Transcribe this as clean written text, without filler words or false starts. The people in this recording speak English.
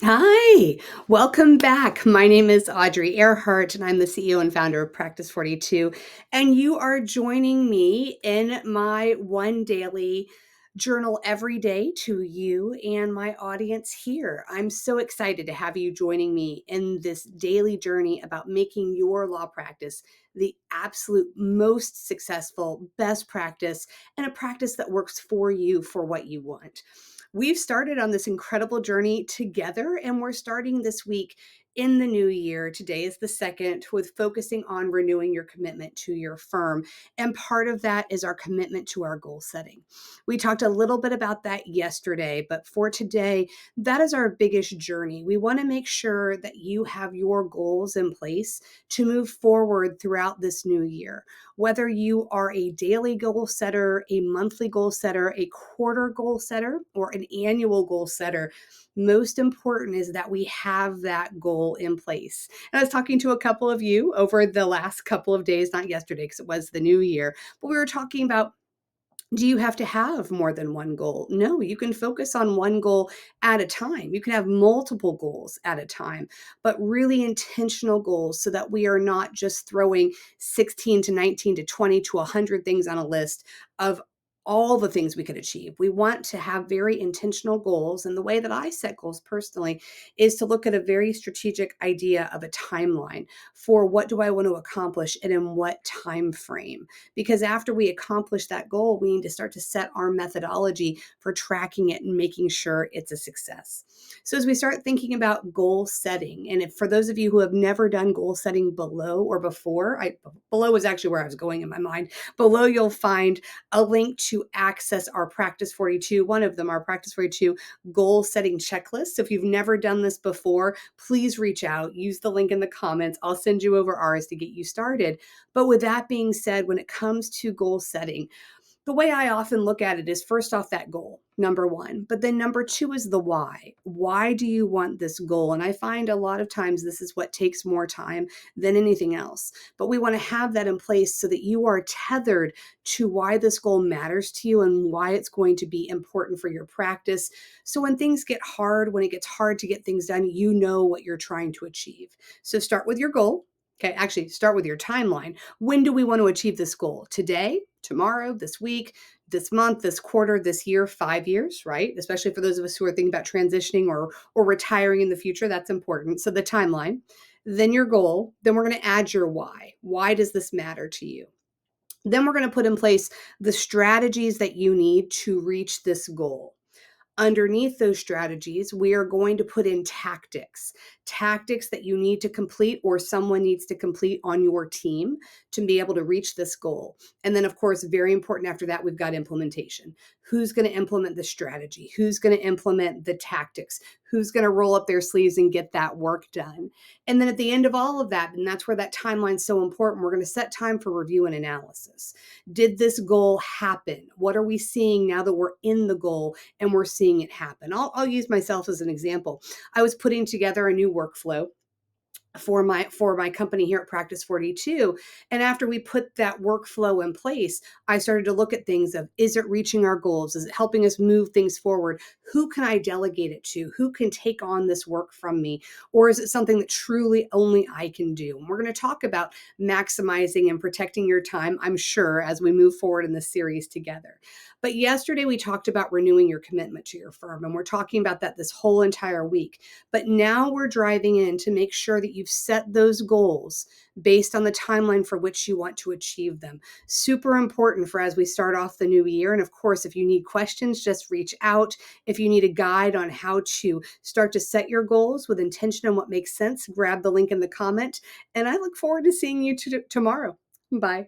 Hi, welcome back. My name is Audrey Earhart, and I'm the CEO and founder of Practice 42. And you are joining me in my one daily journal every day to you and my audience here. I'm so excited to have you joining me in this daily journey about making your law practice the absolute most successful, best practice, and a practice that works for you for what you want. We've started on this incredible journey together, and we're starting this week in the new year. Today is the second, with focusing on renewing your commitment to your firm. And part of that is our commitment to our goal setting. We talked a little bit about that yesterday, but for today, that is our biggest journey. We want to make sure that you have your goals in place to move forward throughout this new year. Whether you are a daily goal setter, a monthly goal setter, a quarter goal setter, or an annual goal setter, most important is that we have that goal in place. And I was talking to a couple of you over the last couple of days, not yesterday because it was the new year, but we were talking about, do you have to have more than one goal? No, you can focus on one goal at a time. You can have multiple goals at a time, but really intentional goals so that we are not just throwing 16 to 19 to 20 to 100 things on a list of all the things we could achieve. We want to have very intentional goals. And the way that I set goals personally is to look at a very strategic idea of a timeline for what do I want to accomplish and in what time frame. Because after we accomplish that goal, we need to start to set our methodology for tracking it and making sure it's a success. So as we start thinking about goal setting, and if for those of you who have never done goal setting below or before, below is actually where I was going in my mind. Below you'll find a link to access our Practice 42, one of them, our Practice 42 goal setting checklist. So if you've never done this before, please reach out, use the link in the comments. I'll send you over ours to get you started. But with that being said, when it comes to goal setting, the way I often look at it is first off that goal, number one, but then number two is the why. Why do you want this goal? And I find a lot of times this is what takes more time than anything else. But we want to have that in place so that you are tethered to why this goal matters to you and why it's going to be important for your practice. So when things get hard, when it gets hard to get things done, you know what you're trying to achieve. So start with your goal. Okay, actually start with your timeline. When do we want to achieve this goal? Today, tomorrow, this week, this month, this quarter, this year, 5 years, right? Especially for those of us who are thinking about transitioning or retiring in the future, that's important. So the timeline, then your goal, then we're going to add your why. Why does this matter to you? Then we're going to put in place the strategies that you need to reach this goal. Underneath those strategies, we are going to put in tactics that you need to complete or someone needs to complete on your team to be able to reach this goal. And then, of course, very important after that, we've got implementation. Who's going to implement the strategy? Who's going to implement the tactics? Who's going to roll up their sleeves and get that work done? And then at the end of all of that, and that's where that timeline's so important, we're going to set time for review and analysis. Did this goal happen? What are we seeing now that we're in the goal and we're seeing it happen? I'll use myself as an example. I was putting together a new workflow for my company here at Practice 42. And after we put that workflow in place, I started to look at things of, is it reaching our goals? Is it helping us move things forward? Who can I delegate it to? Who can take on this work from me? Or is it something that truly only I can do? And we're going to talk about maximizing and protecting your time, I'm sure, as we move forward in this series together. But yesterday we talked about renewing your commitment to your firm, and we're talking about that this whole entire week. But now we're driving in to make sure that you've set those goals based on the timeline for which you want to achieve them. Super important for as we start off the new year. And of course, if you need questions, just reach out. If you need a guide on how to start to set your goals with intention and what makes sense, grab the link in the comment. And I look forward to seeing you tomorrow. Bye.